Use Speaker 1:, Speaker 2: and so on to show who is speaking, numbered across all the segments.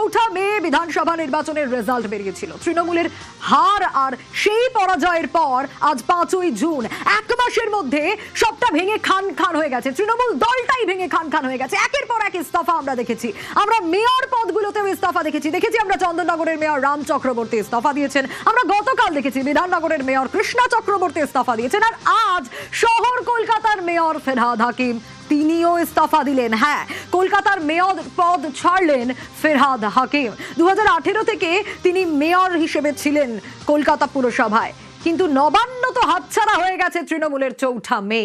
Speaker 1: চৌঠা মে বিধানসভা নির্বাচনের রেজাল্ট বেরিয়েছিল। তৃণমূলের হার আর সেই পরাজয়ের পর আজ 5ই জুন, এক মাসের মধ্যে সবটা ভেঙে খান খান হয়ে গেছে। তৃণমূল দলটাই ভেঙে খান খান হয়ে গেছে। একের পর এক ইস্তফা আমরা দেখেছি। আমরা মেয়র পদগুলোতেও ইস্তফা দেখেছি। আমরা চন্দননগরের মেয়র রাম চক্রবর্তী ইস্তফা দিয়েছেন। আমরা গতকাল দেখেছি বিধাননগরের মেয়র কৃষ্ণা চক্রবর্তী ইস্তফা দিয়েছেন। আর আজ শহর কলকাতার মেয়র ফেরহাদ হাকিম তিনিও ইস্তফা দিলেন। হ্যাঁ, কলকাতার মেয়র পদ ছাড়লেন ফেরহাদ হাকিম। 2018 থেকে তিনি মেয়র হিসেবে ছিলেন কলকাতা পুরসভায়, কিন্তু নবান্ন তো হাতছাড়া হয়ে গেছে তৃণমূলের চৌঠা মে।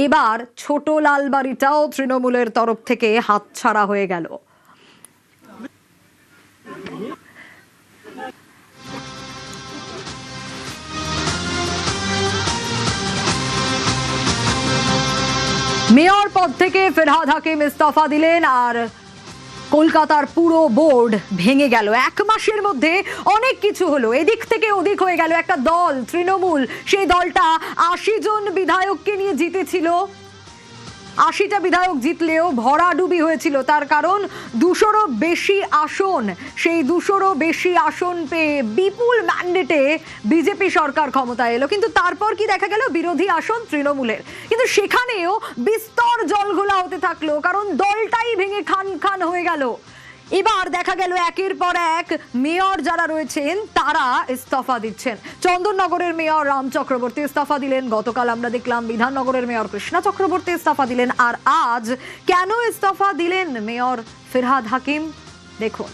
Speaker 1: এবার ছোট লালবাড়িটাও তৃণমূলের তরফ থেকে হাতছাড়া হয়ে গেল। মেয়র পদ থেকে ফেরহাদ হাকিম ইস্তফা দিলেন আর কলকাতার পুরো বোর্ড ভেঙে গেল। এক মাসের মধ্যে অনেক কিছু হলো, এদিক থেকে ওদিক হয়ে গেল। একটা দল তৃণমূল, সেই দলটা 80 জন বিধায়ককে নিয়ে জিতেছিল। 80টা বিধায়ক জিতলেও ভরাডুবি হয়েছিল। তার কারণ 200রও বেশি আসন, সেই 200রও বেশি আসন পেয়ে বিপুল ম্যান্ডেটে বিজেপি সরকার ক্ষমতায় এলো। কিন্তু তারপর কি দেখা গেল? বিরোধী আসন তৃণমূলের। কিন্তু সেখানেও বিস্তর জলঘোলা হতে থাকলো, কারণ দলটাই ভেঙে খান খান হয়ে গেল। এবার দেখা গেল একের পর এক মেয়র যারা রয়েছেন তারা ইস্তফা দিচ্ছেন। চন্দননগরের মেয়র রাম চক্রবর্তী ইস্তফা দিলেন। গতকাল আমরা দেখলাম বিধাননগরের মেয়র কৃষ্ণা চক্রবর্তী ইস্তফা দিলেন। আর আজ কেন ইস্তফা দিলেন মেয়র ফেরহাদ হাকিম, দেখুন।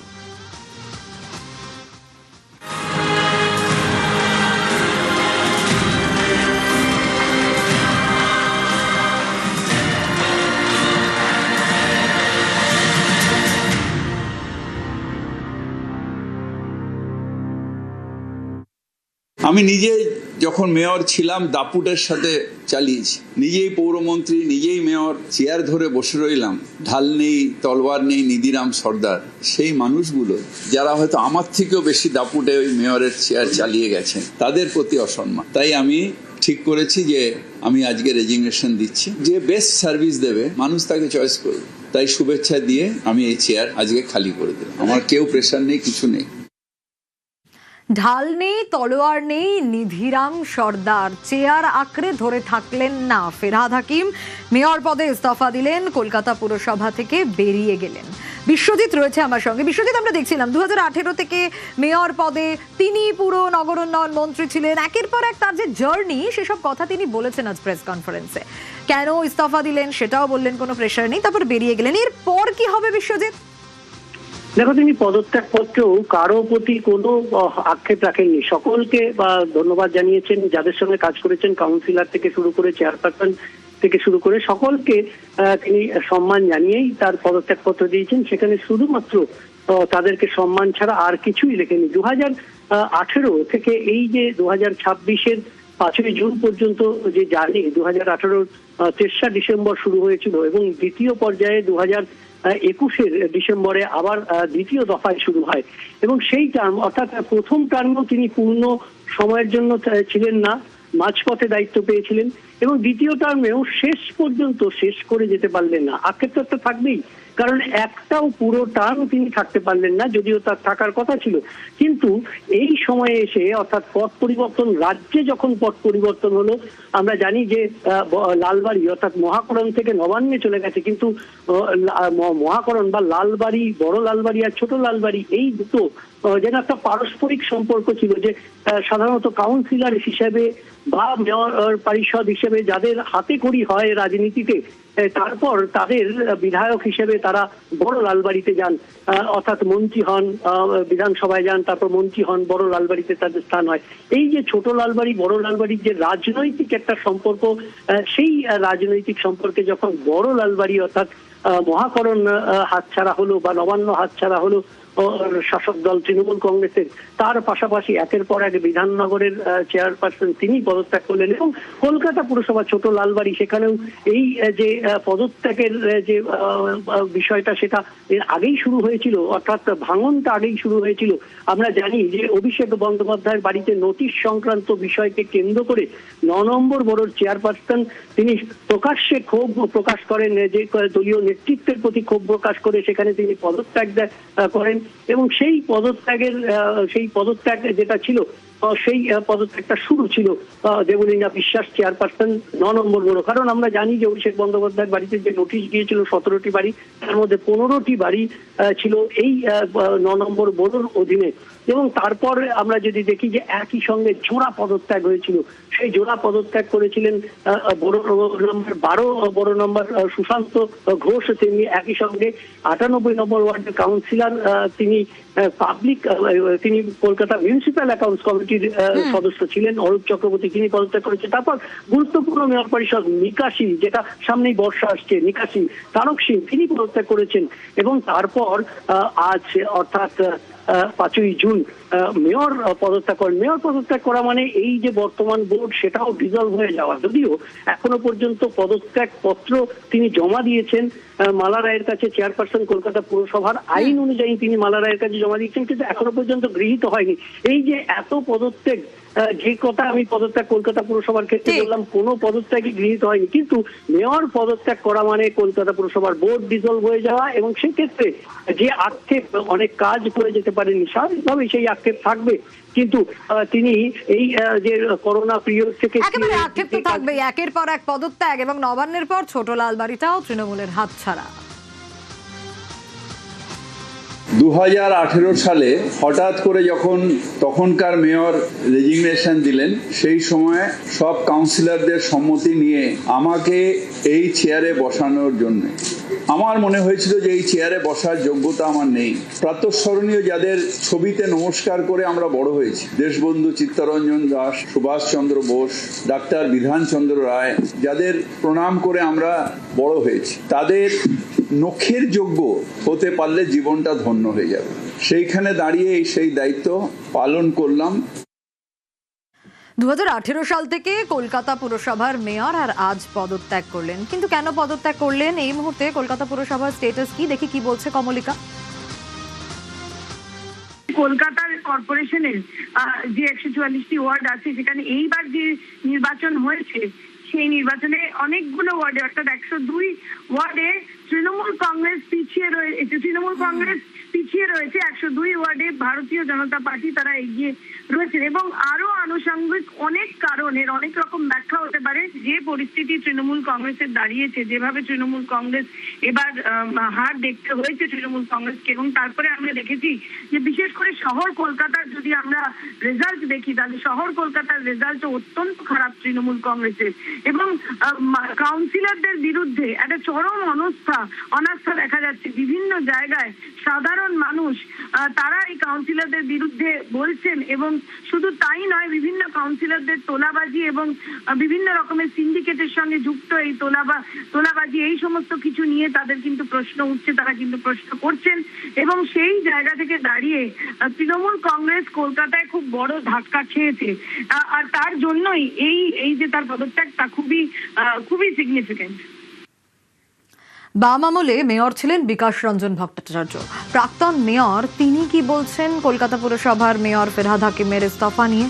Speaker 2: আমি নিজে যখন মেয়র ছিলাম দাপুটের সাথে চালিয়েছি, নিজেই পৌরমন্ত্রী, নিজেই মেয়র, চেয়ার ধরে বসে রইলাম। ঢাল নেই, তলোয়ার নেই, নিধিরাম সর্দার। সেই মানুষগুলো যারা হয়তো আমার থেকেও বেশি দাপুটে ওই মেয়রের চেয়ার চালিয়ে গেছেন, তাদের প্রতি অসম্মান। তাই আমি ঠিক করেছি যে আমি আজকে রেজিগনেশন দিচ্ছি। যে বেস্ট সার্ভিস দেবে মানুষ তাকে চয়েস করবে। তাই শুভেচ্ছা দিয়ে আমি এই চেয়ার আজকে খালি করে দিলাম। আমার কেউ প্রেশার নেই, কিছু নেই।
Speaker 1: ঢাল নেই, তলোয়ার নেই, নিধিরাম সর্দার। চেয়ার আঁকড়ে ধরে থাকলেন না ফেরহাদ হাকিম। মেয়র পদে ইস্তফা দিলেন, কলকাতা পুরসভা থেকে বেরিয়ে গেলেন। বিশ্বজিৎ রয়েছে আমার সঙ্গে। বিশ্বজিৎ, আমরা দেখছিলাম 2018 থেকে মেয়র পদে তিনি পুরো নগর উন্নয়ন মন্ত্রী ছিলেন। একের পর এক তার যে জার্নি, সেসব কথা তিনি বলেছেন আজ প্রেস কনফারেন্সে। কেন ইস্তফা দিলেন সেটাও বললেন, কোনো প্রেশার নেই। তারপর বেরিয়ে গেলেন। এরপর কি হবে বিশ্বজিৎ?
Speaker 3: দেখো, তিনি পদত্যাগ পত্রেও কারো প্রতি কোনো আক্ষেপ রাখেননি। সকলকে ধন্যবাদ জানিয়েছেন, যাদের সঙ্গে কাজ করেছেন, কাউন্সিলর থেকে শুরু করে চেয়ারপারসন থেকে শুরু করে সকলকে তিনি সম্মান জানিয়েই তার পদত্যাগ পত্র দিয়েছেন। সেখানে শুধুমাত্র তাদেরকে সম্মান ছাড়া আর কিছুই লেখেনি। 2018 থেকে এই যে 2026-এর 5ই জুন পর্যন্ত যে জার্নি, 2018-র 3রা ডিসেম্বর শুরু হয়েছিল এবং দ্বিতীয় পর্যায়ে 2021-এর ডিসেম্বরে আবার দ্বিতীয় দফায় শুরু হয়। এবং সেই টার্ম, অর্থাৎ প্রথম টার্মেও তিনি পূর্ণ সময়ের জন্য ছিলেন না, মাঝপথে দায়িত্ব পেয়েছিলেন। এবং দ্বিতীয় টার্মেও শেষ পর্যন্ত শেষ করে যেতে পারলেন না। আক্ষেপ তো থাকবেই, কারণ একটাও পুরো টার্ম তিনি থাকতে পারলেন না, যদিও তার থাকার কথা ছিল। কিন্তু এই সময়ে এসে, অর্থাৎ পথ পরিবর্তন, রাজ্যে যখন পথ পরিবর্তন হলো, আমরা জানি যে লালবাড়ি অর্থাৎ মহাকরণ থেকে নবান্নে চলে গেছে, কিন্তু মহাকরণ বা লালবাড়ি, বড় লালবাড়ি আর ছোট লালবাড়ি, এই দুটো যেন একটা পারস্পরিক সম্পর্ক ছিল। যে সাধারণত কাউন্সিলর হিসেবে বা মেয়র পরিষদ হিসেবে যাদের হাতে খড়ি হয় রাজনীতিতে, তারপর তাদের বিধায়ক হিসেবে তারা বড় লালবাড়িতে যান, অর্থাৎ মন্ত্রী হন, বিধানসভায় যান, তারপর মন্ত্রী হন, বড় লালবাড়িতে তাদের স্থান হয়। এই যে ছোট লালবাড়ি বড় লালবাড়ির যে রাজনৈতিক একটা সম্পর্ক, সেই রাজনৈতিক সম্পর্কে যখন বড় লালবাড়ি অর্থাৎ মহাকরণ হাতছাড়া হলো বা নবান্ন হাতছাড়া হলো শাসক দল তৃণমূল কংগ্রেসের, তার পাশাপাশি একের পর এক বিধাননগরের চেয়ারপারসন তিনি পদত্যাগ করলেন। এবং কলকাতা পুরসভা ছোট লালবাড়ি, সেখানেও এই যে পদত্যাগের যে বিষয়টা, সেটা এর আগেই শুরু হয়েছিল, অর্থাৎ ভাঙনটা আগেই শুরু হয়েছিল। আমরা জানি যে অভিষেক বন্দ্যোপাধ্যায়ের বাড়িতে নোটিশ সংক্রান্ত বিষয়কে কেন্দ্র করে 9 নম্বর বড়োর চেয়ারপারসন তিনি প্রকাশ্যে ক্ষোভ প্রকাশ করেন যে দলীয় নেতৃত্বের প্রতি ক্ষোভ প্রকাশ করে সেখানে তিনি পদত্যাগ করেন এবং সেই পদত্যাগ যেটা ছিল সেই পদত্যাগটা শুরু ছিল দেবলীনা বিশ্বাস চেয়ারপারসন 9 নম্বর বড়। কারণ আমরা জানি যে অভিষেক বন্দ্যোপাধ্যায়ের বাড়িতে যে নোটিশ গিয়েছিল 17টি বাড়ি, তার মধ্যে 15টি বাড়ি ছিল এই 9 নম্বর বড়োর অধীনে। এবং তারপর আমরা যদি দেখি যে একই সঙ্গে জোড়া পদত্যাগ হয়েছিল, সেই জোড়া পদত্যাগ করেছিলেন বড় নম্বর 12 বড় নম্বর সুশান্ত ঘোষ, তিনি একই সঙ্গে 98 নম্বর ওয়ার্ডের কাউন্সিলর, তিনি কলকাতা মিউনিসিপ্যাল অ্যাকাউন্টস কমিটির সদস্য ছিলেন অরূপ চক্রবর্তী, তিনি পদত্যাগ করেছেন। তারপর গুরুত্বপূর্ণ মেয়র পরিষদ নিকাশি, যেটা সামনেই বর্ষা আসছে, নিকাশি তারক সিং তিনি পদত্যাগ করেছেন। এবং তারপর আজ অর্থাৎ 5ই জুন মেয়র পদত্যাগ করেন। মেয়র পদত্যাগ করা মানে এই যে বর্তমান বোর্ড সেটাও ডিজলভ হয়ে যাওয়া, যদিও এখনো পর্যন্ত পদত্যাগ পত্র তিনি জমা দিয়েছেন মালা রায়ের কাছে, চেয়ারপারসন কলকাতা পুরসভার আইন অনুযায়ী তিনি মালা রায়ের কাছে জমা দিয়েছেন, কিন্তু এখনো পর্যন্ত গৃহীত হয়নি। এই যে এত পদত্যাগ, যে কথা আমি পদত্যাগ কলকাতা পুরসভার ক্ষেত্রে বললাম, কোনো পদত্যাগই গৃহীত হয়নি, কিন্তু মেয়র পদত্যাগ করা মানে কলকাতা পুরসভার বোর্ড ডিজলভ হয়ে যাওয়া। এবং সেক্ষেত্রে যে আক্ষেপ, অনেক কাজ করে যেতে পারেনি, স্বাভাবিকভাবে সেই আক্ষেপ থাকবে। কিন্তু তিনি এই যে করোনা পিরিয়ড থেকে
Speaker 1: একেবারে আক্ষেপ তো থাকবেই, একের পর এক পদত্যাগ এবং নবান্নের পর ছোট লাল বাড়িটাও তৃণমূলের হাতছাড়া।
Speaker 2: 2018 সালে হঠাৎ করে যখন তখনকার মেয়র রেজিগনেশন দিলেন, সেই সময় সব কাউন্সিলরদের সম্মতি নিয়ে আমাকে এই চেয়ারে বসানোর জন্য আমার মনে হয়েছিল যে এই চেয়ারে বসার যোগ্যতা আমার নেই। প্রাতঃস্মরণীয় যাদের ছবিতে নমস্কার করে আমরা বড় হয়েছি, দেশবন্ধু চিত্তরঞ্জন দাস, সুভাষচন্দ্র বোস, ডাক্তার বিধানচন্দ্র রায়, যাদের প্রণাম করে আমরা বড় হয়েছি, তাদের নখের যোগ্য হতে পারলে জীবনটা ধন্য হয়ে যাবে। সেইখানে দাঁড়িয়ে সেই দায়িত্ব পালন করলাম।
Speaker 1: 2018 সাল থেকে কলকাতা পুরসভার মেয়র আর আজ পদত্যাগ করলেন, কিন্তু কেন পদত্যাগ করলেন? এই মুহূর্তে কলকাতা পুরসভার স্ট্যাটাস কি, দেখি কি বলছে কমলিকা।
Speaker 4: কলকাতার কর্পোরেশনের যে 144টি ওয়ার্ড আছে, সেখানে এইবার যে নির্বাচন হয়েছে সেই নির্বাচনে অনেকগুলো ওয়ার্ডে অর্থাৎ 102 ওয়ার্ডে তৃণমূল কংগ্রেস পিছিয়ে রয়েছে। 102 ওয়ার্ডে ভারতীয় জনতা পার্টি তারা এগিয়ে রয়েছে। এবং আরো আনুষঙ্গিক অনেক কারণের অনেক রকম ব্যাখ্যা হতে পারে। যে পরিস্থিতি তৃণমূল কংগ্রেসের দাঁড়িয়েছে, যেভাবে তৃণমূল কংগ্রেস এবার হার দেখতে হয়েছে তৃণমূল কংগ্রেসকে, এবং তারপরে আমরা দেখেছি যে বিশেষ করে শহর কলকাতার যদি আমরা রেজাল্ট দেখি, তাহলে শহর কলকাতার রেজাল্ট অত্যন্ত খারাপ তৃণমূল কংগ্রেসের। এবং কাউন্সিলরদের বিরুদ্ধে একটা চরম অনাস্থা দেখা যাচ্ছে বিভিন্ন জায়গায়। সাধারণ মানুষ তারা এই কাউন্সিলরদের বিরুদ্ধে বলছেন, এবং শুধু তাই নয়, বিভিন্ন কাউন্সিলরদের তোলাবাজি এবং বিভিন্ন রকমের সিন্ডিকেটের সঙ্গে যুক্ত এই তোলাবাজি, এই সমস্ত কিছু নিয়ে তাদের কিন্তু প্রশ্ন উঠছে, তারা কিন্তু প্রশ্ন করছেন। এবং সেই জায়গা থেকে দাঁড়িয়ে তৃণমূল কংগ্রেস কলকাতায় খুব বড় ধাক্কা খেয়েছে, আর তার জন্যই এই যে তার পদত্যাগ তা খুবই সিগনিফিকেন্ট।
Speaker 1: বাম আমলে মেয়র ছিলেন বিকাশ রঞ্জন ভট্টাচার্য, প্রাক্তন মেয়র, তিনি কি বলছেন কলকাতা পুরসভার মেয়র ফেরহাদ হাকিমের ইস্তফা নিয়ে?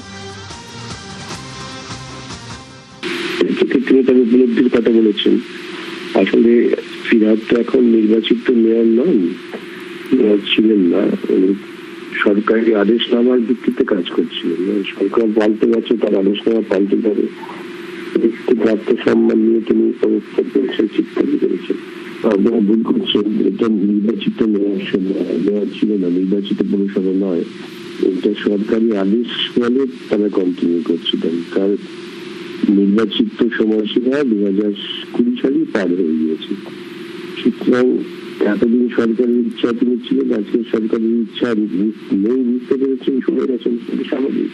Speaker 5: তার উপলব্ধির কথা বলেছেন। আসলে ফিরহাদ তো এখন নির্বাচিত মেয়র নন, মেয়র ছিলেন না, সরকারি আদেশনামার ভিত্তিতে কাজ করছিলেন। সরকার পাল্টে গেছে, তার আদেশনামা পাল্টে যাবে, একটু প্রাপ্ত সম্মান নিয়ে তিনি পদত্যাগ করেছেন, চিৎকারি করেছেন। আপনারা ভুল করছেন, এটা নির্বাচিত মেয়র ছিল না, নির্বাচিত পুরসভা নয়, এটা সরকারি আদেশ বলে তারা কন্টিনিউ করছিলেন। তার নির্বাচিত সময়সীমা 2020 সালে পার হয়ে গিয়েছে। সুতরাং এতদিন সরকারের ইচ্ছা তিনি ছিলেন, আজকে সরকারের ইচ্ছা নেই, বুঝতে পেরেছেন, শুনে গেছেন, স্বাভাবিক।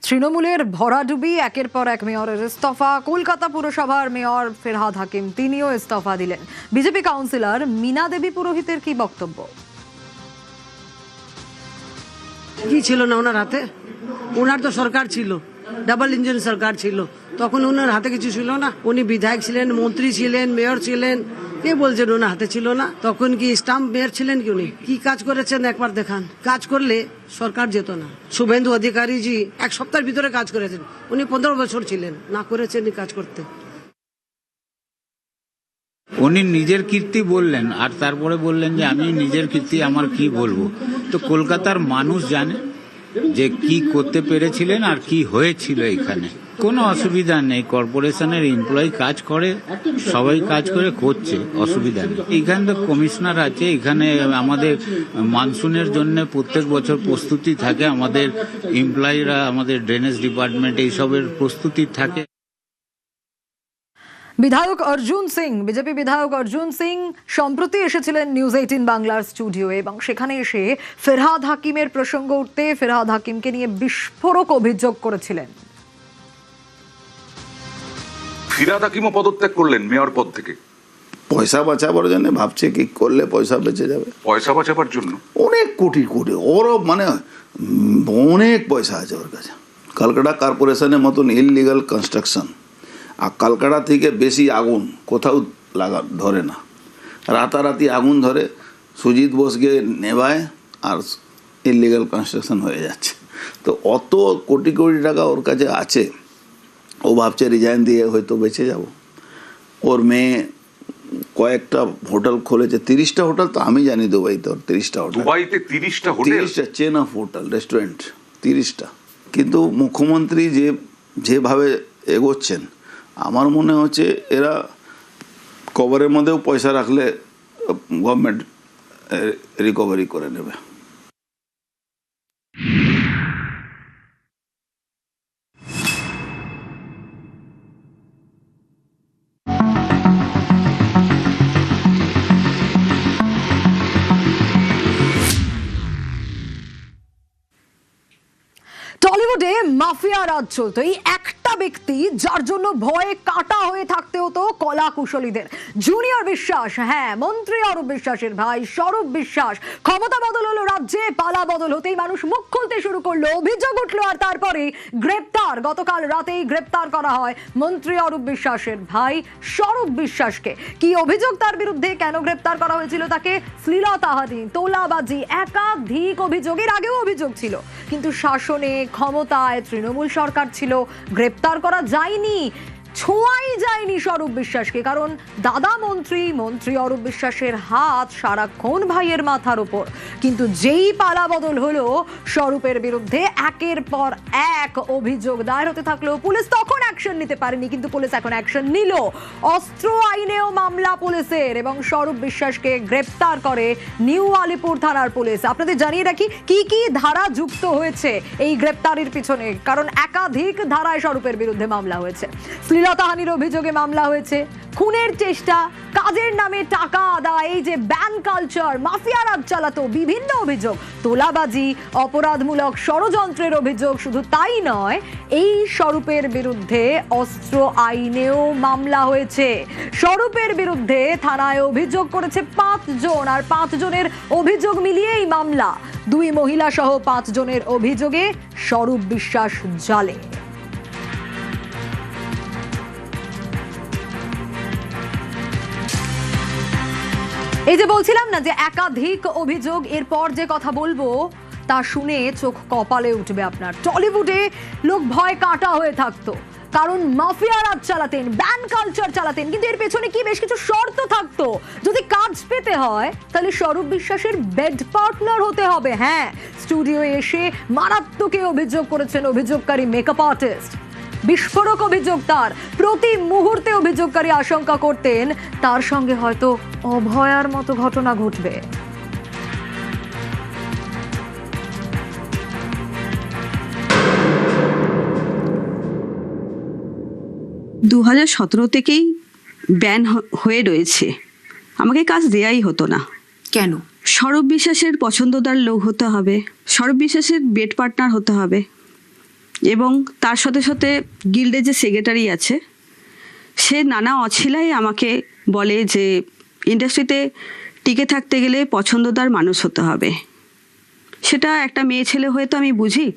Speaker 1: তৃণমূলের ভরাডুবি, একের পর এক মেয়রের ইস্তফা। কলকাতা পুরসভার মেয়র ফেরহাদ হাকিম তিনিও ইস্তফা দিলেন। বিজেপি কাউন্সিলর মীনা দেবী পুরোহিতের কি বক্তব্য?
Speaker 6: কি ছিল না ওনার হাতে? ওনার তো সরকার ছিল, ডাবল ইঞ্জিন সরকার ছিল, তখন ওনার হাতে কিছু ছিল না। উনি বিধায়ক ছিলেন, মন্ত্রী ছিলেন, মেয়র ছিলেন, কে বলছেন ওনার হাতে ছিল না? তখন কি স্টাম্প মেয়র ছিলেন কি? উনি কি কাজ করেছেন একবার দেখান। কাজ করলে সরকার যেত না। শুভেন্দু অধিকারী জি 1 সপ্তাহের ভিতরে কাজ করেছেন, উনি 15 বছর ছিলেন, না করেছেন কাজ করতে।
Speaker 7: উনি নিজের কীর্তি বললেন আর তারপরে বললেন যে আমি নিজের কীর্তি আমার কি বলবো। তো কলকাতার মানুষ জানে যে কি করতে পেরেছিলেন আর কি হয়েছিল এখানে। কোনো অসুবিধা নেই, কর্পোরেশনের এমপ্লয়ি কাজ করে, সবাই কাজ করে করছে, অসুবিধা নেই। এখানে তো কমিশনার আছে, এখানে আমাদের মানসুনের জন্য প্রত্যেক বছর প্রস্তুতি থাকে, আমাদের এমপ্লয়িরা, আমাদের ড্রেনেজ ডিপার্টমেন্ট এইসবের প্রস্তুতি থাকে।
Speaker 1: বিধায়ক অর্জুন সিং, বিজেপি বিধায়ক অর্জুন সিং সম্প্রতি এসেছিলেন নিউজ 18 বাংলার স্টুডিওয়ে এবং সেখানে এসে ফেরহাদ হাকিমের প্রসঙ্গ উঠতে ফেরহাদ হাকিমকে নিয়ে বিস্ফোরক অভিযোগ করেছিলেন।
Speaker 8: ফিরহাদ হাকিমও পদত্যাগ করলেন মেয়র পদ থেকে।
Speaker 9: পয়সা বাঁচাবার জন্য ভাবছে কি করলে পয়সা বেঁচে যাবে।
Speaker 8: পয়সা বাঁচাবার জন্য
Speaker 9: অনেক কোটি কোটি, ওরও মানে অনেক পয়সা আছে ওর কাছে। কলকাতা কর্পোরেশনের মতন ইললিগাল কনস্ট্রাকশন, আর কলকাতা থেকে বেশি আগুন কোথাও ধরে না। রাতারাতি আগুন ধরে, সুজিত বোসকে নেভায় আর ইললিগাল কনস্ট্রাকশন হয়ে যাচ্ছে। তো অত কোটি কোটি টাকা ওর কাছে আছে, ও ভাবছে রিজাইন দিয়ে হয়তো বেঁচে যাব। ওর মেয়ে কয়েকটা হোটেল খুলেছে, 30টা হোটেল তো আমি জানি দুবাইতে, ওর 30টা হোটেল।
Speaker 8: দুবাইতে 30টা হোটেল,
Speaker 9: 30টা চেন অফ হোটেল রেস্টুরেন্ট, 30টা। কিন্তু মুখ্যমন্ত্রী যেভাবে এগোচ্ছেন, আমার মনে হচ্ছে এরা কভারের মধ্যেও পয়সা রাখলে গভর্নমেন্ট রিকভারি করে নেবে।
Speaker 1: টলিউডে মাফিয়া রাজ চলতো, এই একটা ব্যক্তি যার জন্য ভয়ে কাটা হয়ে থাকতে হতো কলা কুশলীদের। জুনিয়র বিশ্বাস, হ্যাঁ, মন্ত্রী অরূপ বিশ্বাসের ভাই স্বরূপ বিশ্বাস। ক্ষমতা বদল হলো রাজ্যে, পালা বদল হতেই মানুষ মুখ খুলতে শুরু করলো, অভিযোগ উঠলো আর তারপরে গ্রেপ্তার। গতকাল রাতেই গ্রেপ্তার করা হয় মন্ত্রী অরূপ বিশ্বাসের ভাই স্বরূপ বিশ্বাসকে। কি অভিযোগ তার বিরুদ্ধে, কেন গ্রেপ্তার করা হয়েছিল তাকে? শ্লীলতাহানি, তোলাবাজি, একাধিক অভিযোগ। এর আগেও অভিযোগ ছিল, কিন্তু শাসনে ক্ষমতায় তৃণমূল সরকার ছিল, গ্রেপ্তার করা যায়নি, ছোঁয়াই যায়নি স্বরূপ বিশ্বাসকে। কারণ দাদা মন্ত্রী অরূপ বিশ্বাসের হাত সারাক্ষণ ভাইয়ের মাথার উপর। কিন্তু যেই পালা বদল হলো, স্বরূপের বিরুদ্ধে একের পর এক অভিযোগ দায়ের হতে থাকলো। পুলিশ তখন অ্যাকশন নিতে পারেনি, কিন্তু পুলিশ এখন অ্যাকশন নিল। অস্ত্র আইনেও মামলা পুলিশের এবং স্বরূপ বিশ্বাসকে গ্রেপ্তার করে নিউ আলিপুর থানার পুলিশ। আপনাদের জানিয়ে রাখি কি কি ধারা যুক্ত হয়েছে এই গ্রেপ্তারির পিছনে, কারণ একাধিক ধারায় স্বরূপের বিরুদ্ধে মামলা হয়েছে। শ্লীলতাহানির অভিযোগে মামলা হয়েছে, খুনের চেষ্টা, কাজের নামে টাকা আদায়, এই যে ব্যান কালচার, মাফিয়া রাজ চালাতো, বিভিন্ন অভিযোগ, তোলাবাজি, অপরাধমূলক ষড়যন্ত্রের অভিযোগ। শুধু তাই নয়, এই স্বরূপের বিরুদ্ধে অস্ত্র আইনেও মামলা হয়েছে। স্বরূপের বিরুদ্ধে থানায় অভিযোগ করেছে 5 জন, আর 5 জনের অভিযোগ মিলিয়ে এই মামলা। 2 মহিলা সহ 5 জনের অভিযোগে স্বরূপ বিশ্বাস জালে। এই যে বলছিলাম না যে একাধিক অভিযোগ, এরপর যে কথা বলবো তা শুনে চোখ কপালে উঠবে আপনার। টলিউডে লোক ভয় কাটা হয়ে থাকতো, কারণ মাফিয়া রাজ চালাতেন, ব্যান কালচার চালাতেন, কিন্তু এর পেছনে কি বেশ কিছু শর্ত থাকতো। যদি কাজ পেতে হয় তাহলে স্বরূপ বিশ্বাসের বেড পার্টনার হতে হবে। হ্যাঁ, স্টুডিও এসে মারাত্মক অভিযোগ করেছেন অভিযোগকারী মেকআপ আর্টিস্ট। বিস্ফোরক অভিযোগ তার, প্রতি মুহূর্তে অভিযোগকারী আশঙ্কা করতেন তার সঙ্গে হয়তো অভয়ার মতো ঘটনা ঘটবে।
Speaker 10: 2017 থেকেই ব্যান হয়ে রয়েছে, আমাকে কাজ দেয়াই হতো না।
Speaker 11: কেন?
Speaker 10: স্বরূপ বিশ্বাসের পছন্দদার লোক হতে হবে, স্বরূপ বিশ্বাসের বেড পার্টনার হতে হবে, এবং তার সাথে সাথে গিল্ডের যে সেক্রেটারি আছে সে নানা অছিলাই আমাকে বলে যে ইন্ডাস্ট্রিতে টিকে থাকতে গেলে পছন্দদার মানুষ হতে হবে। সেটা একটা মেয়ে ছেলে হয়ে তো আমি বুঝি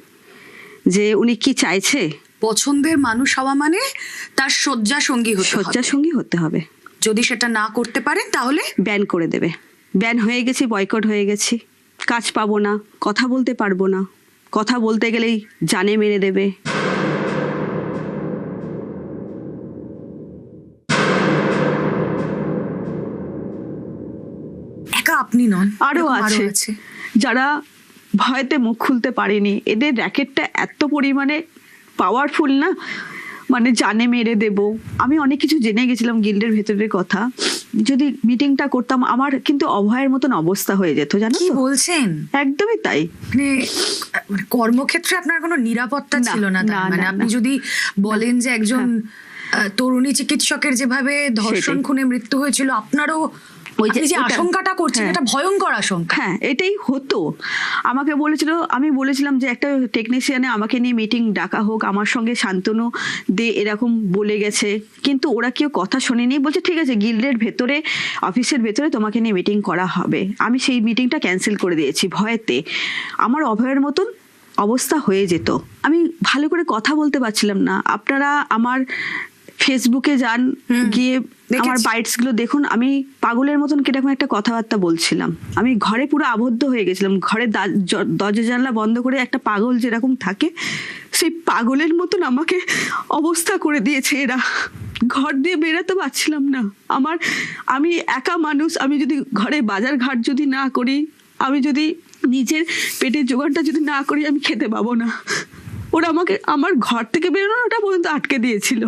Speaker 10: যে উনি কি চাইছে।
Speaker 11: পছন্দের মানুষ হওয়া মানে তার শয্যা সঙ্গী হতে হবে। যদি সেটা না করতে পারেন তাহলে
Speaker 10: ব্যান করে দেবে। ব্যান হয়ে গেছি, বয়কট হয়ে গেছি, কাজ পাবো না, কথা বলতে পারবো না, কথা বলতে গেলেই জানে মেরে দেবে।
Speaker 11: ইনি নন,
Speaker 10: আরো
Speaker 11: এরকম
Speaker 10: আছে যারা ভয়তে মুখ খুলতে পারেনি। এদের র্যাকেটটা এত পরিমাণে পাওয়ারফুল না, মানে জানে মেরে দেব। আমি অনেক কিছু জেনে গেছিলাম গিল্ডের ভেতরের কথা। যদি মিটিংটা করতাম আমার কিন্তু অভয়ের মতন অবস্থা হয়ে যেত, জানো
Speaker 11: কি
Speaker 10: তো?
Speaker 11: বলছেন?
Speaker 10: একদমই তাই।
Speaker 11: মানে কর্মক্ষেত্রে আপনার কোনো নিরাপত্তা ছিল না, মানে আপনি যদি বলেন যে একজন তরুণী চিকিৎসকের যেভাবে ধর্ষণ খুনে মৃত্যু হয়েছিল, আপনারও ওই যে আশঙ্কাটা করছেন, এটা ভয়ঙ্কর আশঙ্কা।
Speaker 10: হ্যাঁ, এটাই হতো। আমাকে বলেছিল, আমি বলেছিলাম যে একটা টেকনিশিয়ানে আমাকে নিয়ে মিটিং ডাকা হোক, আমার সঙ্গে শান্তনু দে এরকম বলে গেছে, কিন্তু ওরা কেউ কথা শোনেনি। বলছে ঠিক আছে, গিল্ডের ভেতরে অফিসের ভেতরে তোমাকে নিয়ে মিটিং করা হবে। আমি সেই মিটিংটা ক্যান্সেল করে দিয়েছি ভয়েতে। আমার অভয়ের মতন অবস্থা হয়ে যেত, আমি ভালো করে কথা বলতে পারছিলাম না। আপনারা আমার ফেসবুকে যান, গিয়ে আমার বাইটস গুলো দেখুন, আমি পাগলের মতন কিরকম একটা কথাবার্তা বলছিলাম। আমি ঘরে পুরো আবদ্ধ হয়ে গেছিলাম, ঘরে দরজা জানলা বন্ধ করে একটা পাগল যেরকম থাকে সেই পাগলের মতন আমাকে অবস্থা করে দিয়েছে এরা। ঘর দিয়ে বেরোতে পারছিলাম না। আমি একা মানুষ, আমি যদি ঘরে বাজার ঘাট যদি না করি, আমি যদি নিজের পেটের জোগাড়টা যদি না করি, আমি খেতে পাবো না। ওরা আমাকে আমার ঘর থেকে বেরোনোটা পর্যন্ত আটকে দিয়েছিল।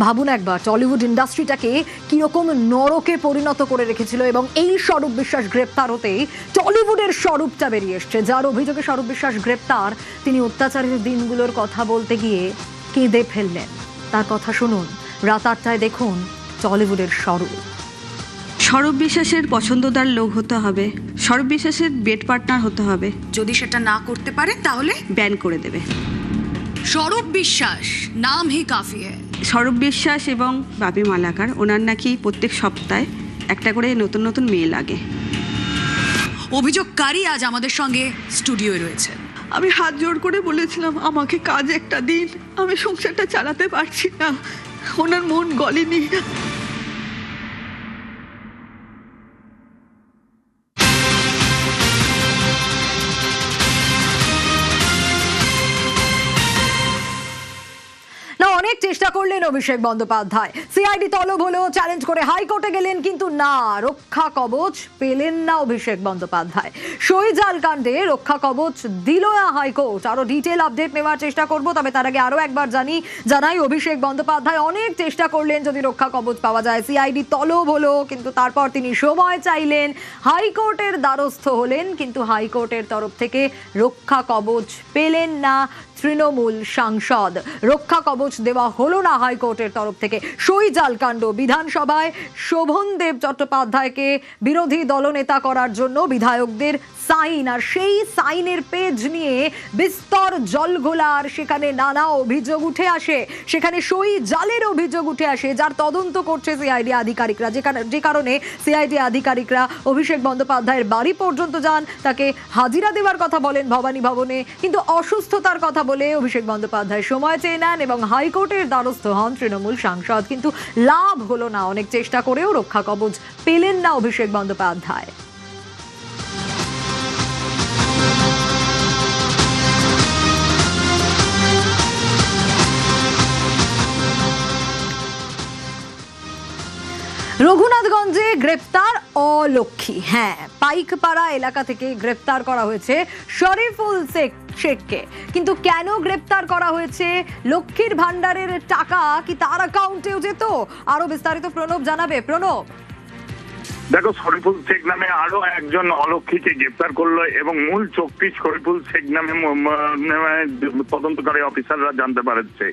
Speaker 1: ভাবুন একবার, টলিউড ইন্ডাস্ট্রিটাকে কিরকম নরকে পরিণত করে রেখেছিল, এবং এই স্বরূপ বিশ্বাস গ্রেপ্তার হতেই টলিউডের স্বরূপটা বেরিয়ে এসছে। যার অভিযোগে স্বরূপ বিশ্বাস গ্রেপ্তার, তিনি অত্যাচারের দিনগুলোর কথা বলতে গিয়ে কেঁদে ফেললেন। তার কথা শুনুন, রাত 8টায় দেখুন টলিউডের স্বরূপ।
Speaker 10: স্বরূপ বিশ্বাসের পছন্দদার লোক হতে হবে, স্বরূপ বিশ্বাসের বেড পার্টনার হতে হবে।
Speaker 11: যদি সেটা না করতে পারে তাহলে
Speaker 10: ব্যান করে দেবে।
Speaker 11: স্বরূপ বিশ্বাস নাম হি কাফি হ্যায়।
Speaker 10: স্বরূপ বিশ্বাস এবং বাপি মালাকার, ওনার নাকি প্রত্যেক সপ্তাহে একটা করে নতুন নতুন মেয়ে লাগে।
Speaker 11: অভিযোগকারী আজ আমাদের সঙ্গে স্টুডিওয়ে রয়েছেন।
Speaker 10: আমি হাত জোড় করে বলেছিলাম আমাকে কাজ একটা দিন, আমি সংসারটা চালাতে পারছি না। ওনার মন গলেনি।
Speaker 1: অনেক চেষ্টা করলেন অভিষেক বন্দ্যোপাধ্যায়, সিআইডি তলব হলো, চ্যালেঞ্জ করে হাইকোর্টে গেলেন, কিন্তু না, রক্ষা কবচ পেলেন না অভিষেক বন্দ্যোপাধ্যায়। সইজাল কাণ্ডে রক্ষা কবচ দিল না হাইকোর্ট। আরো ডিটেল আপডেট নেওয়ার চেষ্টা করব, তবে তার আগে আরো একবার জানাই অভিষেক বন্দ্যোপাধ্যায় অনেক চেষ্টা করলেন যদি রক্ষা কবচ পাওয়া যায়। সিআইডি তলব হলো, কিন্তু তারপর তিনি সময় চাইলেন, হাইকোর্টের দ্বারস্থ হলেন, কিন্তু হাইকোর্টের তরফ থেকে রক্ষা কবচ পেলেন না তৃণমূল সাংসদ। রক্ষা কবচ দেওয়া হলো না হাইকোর্টের তরফ থেকে। সইজাল কাণ্ড, বিধানসভায় শোভনদেব চট্টোপাধ্যায়কে বিরোধী দলনেতা করার জন্য বিধায়কদের সাইন, আর সেই সাইনের পেজ নিয়ে বিস্তর জলঘোলার, সেখানে নানা অভিযোগ উঠে আসে, সেখানে সই জালের অভিযোগ উঠে আসে, যার তদন্ত করছে সিআইডি আধিকারিকরা। যে কারণে সিআইডি আধিকারিকরা অভিষেক বন্দ্যোপাধ্যায়ের বাড়ি পর্যন্ত যান, তাকে হাজিরা দেওয়ার কথা বলেন ভবানী ভবনে, কিন্তু অসুস্থতার কথা বলে অভিষেক বন্দ্যোপাধ্যায় সময় চেয়ে নেন এবং হাইকোর্টের দ্বারস্থ হন তৃণমূল সাংসদ। কিন্তু লাভ হলো না, অনেক চেষ্টা করেও রক্ষা কবচ পেলেন না অভিষেক বন্দ্যোপাধ্যায়। রঘুনাথগঞ্জে গ্রেপ্তার অলক্ষী। হ্যাঁ, পাইকপাড়া এলাকা থেকে গ্রেপ্তার করা হয়েছে শরীফুল শেখকে। কিন্তু কেন গ্রেপ্তার করা হয়েছে? লক্ষ্মীর ভান্ডারের টাকা কি তার অ্যাকাউন্টেও যেত? আরো বিস্তারিত প্রণব জানাবে। প্রণব,
Speaker 12: দেখো, শরীফুল শেখ নামে আরো একজন অলক্ষীকে গ্রেপ্তার করলো এবং মূল চক্রী শরীফুল শেখ নামে তদন্তকারী অফিসাররা জানতে পারছে।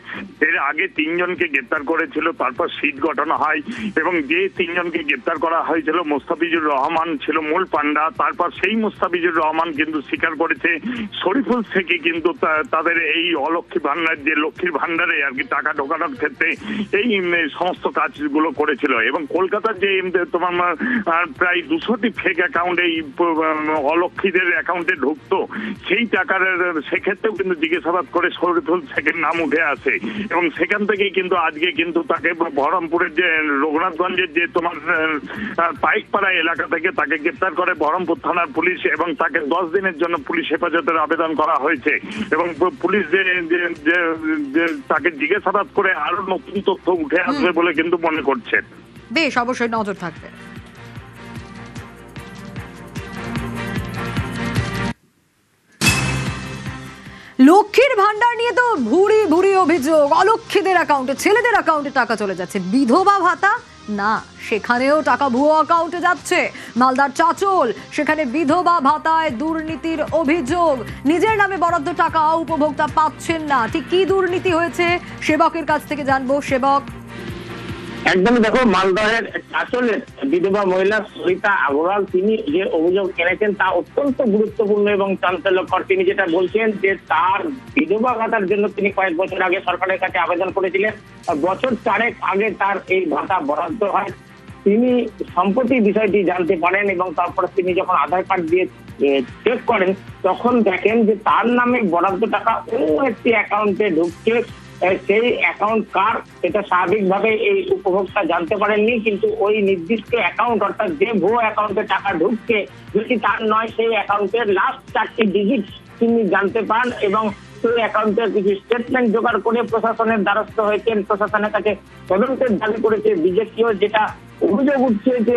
Speaker 12: এর আগে 3 জনকে গ্রেপ্তার করেছিল, তারপর সিট গঠন হয় এবং যে 3 জনকে গ্রেপ্তার করা হয়েছিল, মোস্তাফিজুর রহমান ছিল মূল পান্ডা। তারপর সেই মোস্তাফিজুর রহমান কিন্তু স্বীকার করেছে শরীফুল শেখই কিন্তু তাদের এই অলক্ষী ভান্ডার, যে লক্ষ্মীর ভান্ডারে আর কি টাকা ঢোকানোর ক্ষেত্রে এই সমস্ত কাজগুলো করেছিল। এবং কলকাতার যে তোমার প্রায় 200টি ফেক অ্যাকাউন্ট এই অলক্ষীদের অ্যাকাউন্টে ঢুকতো, সেই টাকার সেক্ষেত্রেও কিন্তু জিজ্ঞাসাবাদ করে শরীফুল শেখের নাম উঠে আসে এবং সেখান থেকেই কিন্তু আজকে কিন্তু তাকে বহরমপুরের যে রঘুনাথগঞ্জের যে তোমার পাইকপাড়া এলাকা থেকে তাকে গ্রেপ্তার করে বহরমপুর থানার পুলিশ এবং তাকে 10 দিনের জন্য পুলিশ হেফাজতের আবেদন করা হয়েছে এবং পুলিশ যে তাকে জিজ্ঞাসাবাদ করে আরো নতুন তথ্য উঠে আসবে বলে কিন্তু মনে করছে।
Speaker 1: বেশ, অবশ্যই নজর থাকবে। লক্ষ্মীর ভান্ডার নিয়ে তো ভুরি ভুরি অভিযোগ, অলক্ষীদের অ্যাকাউন্টে, ছেলেদের অ্যাকাউন্টে টাকা চলে যাচ্ছে। বিধবা ভাতা না, সেখানেও টাকা ভুয়ো অ্যাকাউন্টে যাচ্ছে। মালদার চাচল, সেখানে বিধবা ভাতায় দুর্নীতির অভিযোগ। নিজের নামে বরাদ্দ টাকা উপভোক্তা পাচ্ছেন না। ঠিক কি দুর্নীতি হয়েছে সেবকের কাছ থেকে জানবো। সেবক,
Speaker 13: একদমই দেখো, মালদহের আসলে বিধবা মহিলা সরিতা আগরওয়াল তিনি যে অভিযোগ এনেছেন তা অত্যন্ত গুরুত্বপূর্ণ এবং চাঞ্চল্যকর। তিনি যেটা বলছেন যে তার বিধবা ভাতার জন্য তিনি কয়েক বছর আগে সরকারের কাছে আবেদন করেছিলেন, বছর 4 আগে তার এই ভাতা বরাদ্দ হয়। তিনি সম্প্রতি বিষয়টি জানতে পারেন এবং তারপরে তিনি যখন আধার কার্ড দিয়ে চেক করেন তখন দেখেন যে তার নামে বরাদ্দ টাকা অন্য একটি অ্যাকাউন্টে ঢুকছে। সেই অ্যাকাউন্ট কার সেটা স্বাভাবিকভাবে এই উপভোক্তা জানতে পারেননি, কিন্তু ওই নির্দিষ্ট অ্যাকাউন্ট অর্থাৎ যে ভুয়ো অ্যাকাউন্টে টাকা ঢুকছে যদি তার নয়, সেই অ্যাকাউন্টের লাস্ট 4টি ডিজিট তিনি জানতে পান এবং সেই অ্যাকাউন্টের কিছু স্টেটমেন্ট জোগাড় করে প্রশাসনের দ্বারস্থ হয়েছেন। প্রশাসনের কাছে তদন্তের দাবি করেছে বিজেপিও। যেটা অভিযোগ উঠছে যে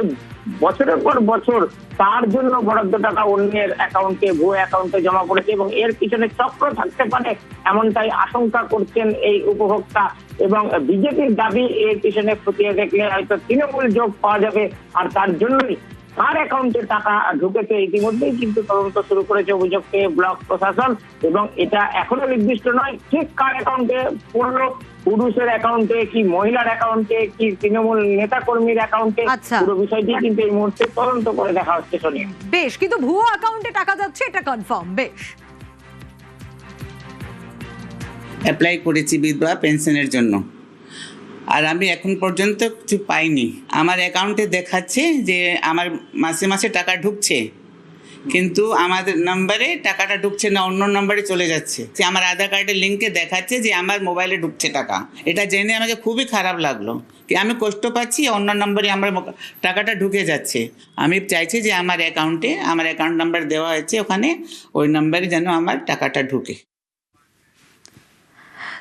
Speaker 13: বছরের পর বছর তার জন্য বরাদ্দ টাকা অন্যের অ্যাকাউন্টে, ভুয়ো অ্যাকাউন্টে জমা করেছে এবং এর পিছনে চক্র থাকতে পারে এমনটাই আশঙ্কা করছেন এই উপভোক্তা। এবং বিজেপির দাবি এর পিছনে খতিয়ে দেখলে হয়তো তৃণমূল যোগ পাওয়া যাবে আর তার জন্যই কার অ্যাকাউন্টে টাকা ঢুকেছে ইতিমধ্যেই কিন্তু তদন্ত শুরু করেছে অভিযোগ পেয়ে ব্লক প্রশাসন এবং এটা এখনো নির্দিষ্ট নয় ঠিক কার অ্যাকাউন্টে পড়লো, পুরুষের অ্যাকাউন্টে কি মহিলার অ্যাকাউন্টে কি তৃণমূল নেতা কর্মীর অ্যাকাউন্টে, পুরো বিষয়টি কিন্তু এই মুহূর্তে তদন্ত করে দেখা হচ্ছে। সোনিয়া,
Speaker 1: বেশ, কিন্তু ভুয়ো অ্যাকাউন্টে টাকা যাচ্ছে এটা কনফার্ম। বেশ,
Speaker 14: অ্যাপ্লাই করেছি বিধবা পেনশনের জন্য আর আমি এখন পর্যন্ত কিছু পাইনি। আমার অ্যাকাউন্টে দেখাচ্ছে যে আমার মাসে মাসে টাকা ঢুকছে, কিন্তু আমাদের নাম্বারে টাকাটা ঢুকছে না, অন্য নাম্বারে চলে যাচ্ছে। আমার আধার কার্ডের লিঙ্কে দেখাচ্ছে যে আমার মোবাইলে ঢুকছে টাকা। এটা জেনে আমাকে খুবই খারাপ লাগলো কি আমি কষ্ট পাচ্ছি, অন্য নাম্বারে আমার টাকাটা ঢুকে যাচ্ছে। আমি চাইছি যে আমার অ্যাকাউন্ট নাম্বার দেওয়া হয়েছে ওখানে, ওই নাম্বারে যেন আমার টাকাটা ঢুকে।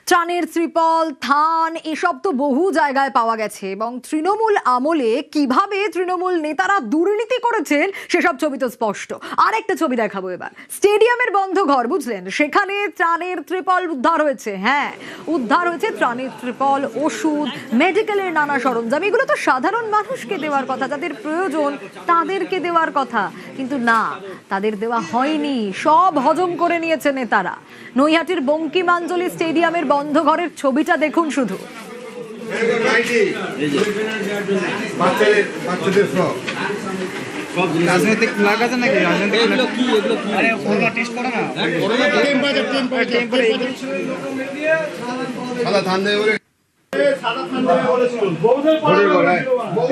Speaker 1: ত্রাণের ত্রিপল, থান এসব তো বহু জায়গায় পাওয়া গেছে এবং তৃণমূল আমলে কিভাবে তৃণমূল নেতারা দুর্নীতি করেছেন সেসব ছবি তো স্পষ্ট। আর একটা ছবি দেখাবো এবার। স্টেডিয়ামের বন্ধ ঘর, বুঝলেন, সেখানে ত্রাণের ত্রিপল উদ্ধার হয়েছে। হ্যাঁ, উদ্ধার হয়েছে ত্রাণের ত্রিপল, ওষুধ, মেডিকেলের নানা সরঞ্জাম। এগুলো তো সাধারণ মানুষকে দেওয়ার কথা, যাদের প্রয়োজন তাদেরকে দেওয়ার কথা, কিন্তু না, তাদের দেওয়া হয়নি। সব হজম করে নিয়েছে নেতারা। নৈহাটির বঙ্কিমাঞ্জলি স্টেডিয়ামের বন্ধ ঘরের ছবিটা দেখুন শুধু।
Speaker 15: রাজনৈতিক ফ্ল্যাগ আছে নাকি?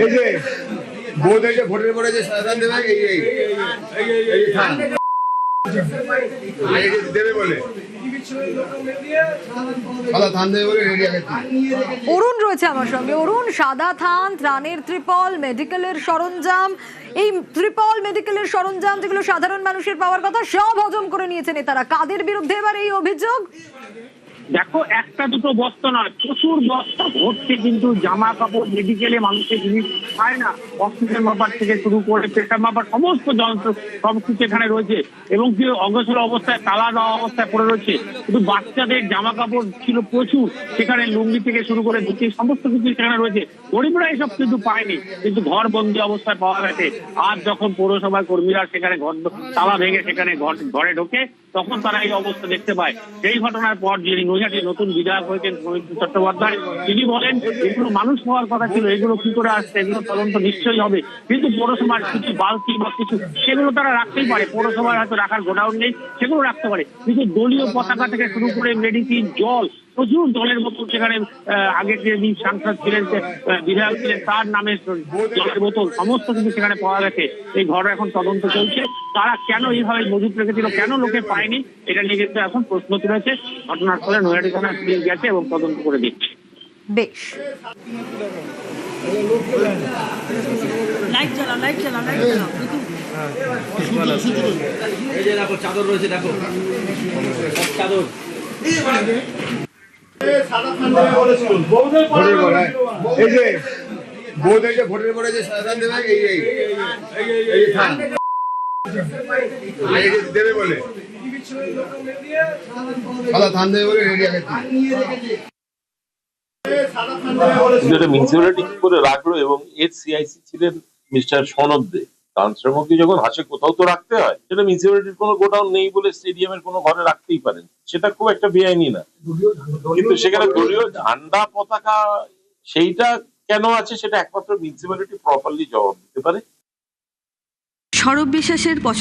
Speaker 16: এই যে বৌদেরকে ভোটের পরে যে সাধারণ দেবে দেবে বলে
Speaker 1: অরুণ রয়েছে আমার সঙ্গে। অরুণ, সাদা থান, ত্রাণের ত্রিপল, মেডিকেলের সরঞ্জাম, এই ত্রিপল মেডিকেলের সরঞ্জাম যেগুলো সাধারণ মানুষের পাওয়ার কথা সব হজম করে নিয়েছে নেতারা। কাদের বিরুদ্ধে এবার এই অভিযোগ?
Speaker 13: দেখো, একটা দুটো বস্তা নয়, প্রচুর বস্তা ভর্তি কিন্তু জামা কাপড়, মেডিকেলে মানুষের জিনিস পায় না, অক্সিজেন মাপার থেকে শুরু করে প্রেশার মাপার সমস্ত যন্ত্র সবকিছু এখানে রয়েছে এবং কি অগ্রসর অবস্থায় তালা দেওয়া অবস্থায় পড়ে রয়েছে। কিন্তু বাচ্চাদের জামা কাপড় ছিল প্রচুর, সেখানে লুঙ্গি থেকে শুরু করে ধুতি সমস্ত কিছু সেখানে রয়েছে। গরিবরা এসব কিন্তু পায়নি, কিন্তু ঘর বন্দি অবস্থায় পাওয়া গেছে। আর যখন পৌরসভার কর্মীরা সেখানে ঘর তালা ভেঙে সেখানে ঘরে ঢোকে তখন তারা এই অবস্থা দেখতে পায়। সেই ঘটনার পর যিনি নৈহাটির নতুন বিধায়ক হয়েছেন সৌমিত্র চট্টোপাধ্যায়, তিনি বলেন এগুলো মানুষ হওয়ার কথা ছিল, এগুলো কি করে আসছে, এগুলো তদন্ত নিশ্চয়ই হবে। কিন্তু পৌরসভার কিছু বালতি বা কিছু সেগুলো তারা রাখতেই পারে, পৌরসভার হয়তো রাখার গোডাউন নেই, সেগুলো রাখতে পারে। কিন্তু দলীয় পতাকা থেকে শুরু করে মেডিসিন, জল প্রচুর জলের বোতল সেখানে আগে যিনি সাংসদ ছিলেন, বিধায়ক ছিলেন, তার নামে জলের বোতল সমস্ত কিছু সেখানে পাওয়া গেছে। এই ঘরে এখন তদন্ত চলছে, তারা কেন এইভাবে মজুত রেখেছিল, কেন লোকে পায়নি, এটা নিয়ে কিন্তু এখন প্রশ্ন তুলেছে। ঘটনাস্থলে নৈহাটি থানার পুলিশ গেছে এবং তদন্ত করে দিচ্ছে।
Speaker 1: বেশ,
Speaker 16: চাদর রয়েছে, দেখো চাদর। এই যে বৌদের যে ভোটের পরে যে সাধারণ দেবে, এই দেবে বলে সাদা ধান দেবে বলে রেডি আছে।
Speaker 15: মিউনিসিপ্যালিটি কি করে রাখলো, এবং এর সিআইসি ছিলেন মিস্টার সনদ দে। ট্রান্সফার মধ্যে যখন আসে কোথাও তো রাখতে হয়, সেটা মিউনিসিপ্যালিটির কোনো গোডাউন নেই বলে স্টেডিয়ামের কোনো ঘরে রাখতেই পারেন, সেটা খুব একটা বেআইনি না। কিন্তু সেখানে দলীয় ঝান্ডা পতাকা সেইটা কেন আছে, সেটা একমাত্র মিউনিসিপ্যালিটি প্রপারলি জবাব দিতে পারে।
Speaker 10: সৌরভ বিশ্বাসের পছন্দ